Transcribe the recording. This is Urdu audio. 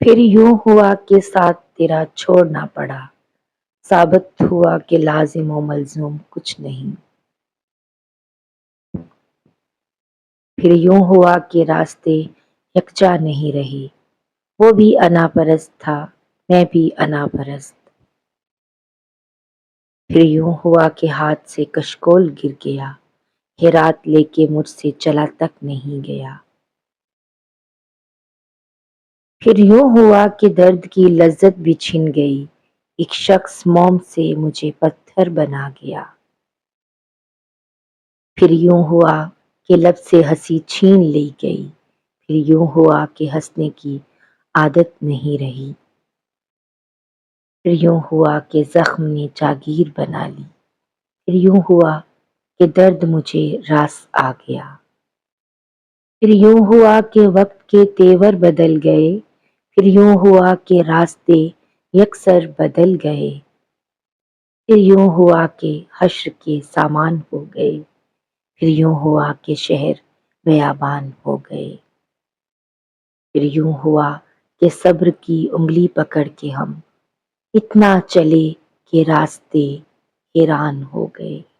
پھر یوں ہوا کہ ساتھ تیرا چھوڑنا پڑا، ثابت ہوا کہ لازم و ملزوم کچھ نہیں۔ پھر یوں ہوا کہ راستے یکجا نہیں رہے، وہ بھی انا پرست تھا، میں بھی انا پرست۔ پھر یوں ہوا کہ ہاتھ سے کشکول گر گیا، ہیرات لے کے مجھ سے چلا تک نہیں گیا۔ پھر یوں ہوا کہ درد کی لذت بھی چھن گئی، ایک شخص موم سے مجھے پتھر بنا گیا۔ پھر یوں ہوا کہ لب سے ہنسی چھین لی گئی، پھر یوں ہوا کہ ہنسنے کی عادت نہیں رہی۔ پھر یوں ہوا کہ زخم نے جاگیر بنا لی، پھر یوں ہوا کہ درد مجھے راس آ گیا۔ پھر یوں ہوا کہ وقت کے تیور بدل گئے، پھر یوں ہوا کہ راستے یکسر بدل گئے۔ پھر یوں ہوا کہ حشر کے سامان ہو گئے، پھر یوں ہوا کہ شہر بیابان ہو گئے۔ پھر یوں ہوا کہ صبر کی انگلی پکڑ کے ہم اتنا چلے کہ راستے حیران ہو گئے۔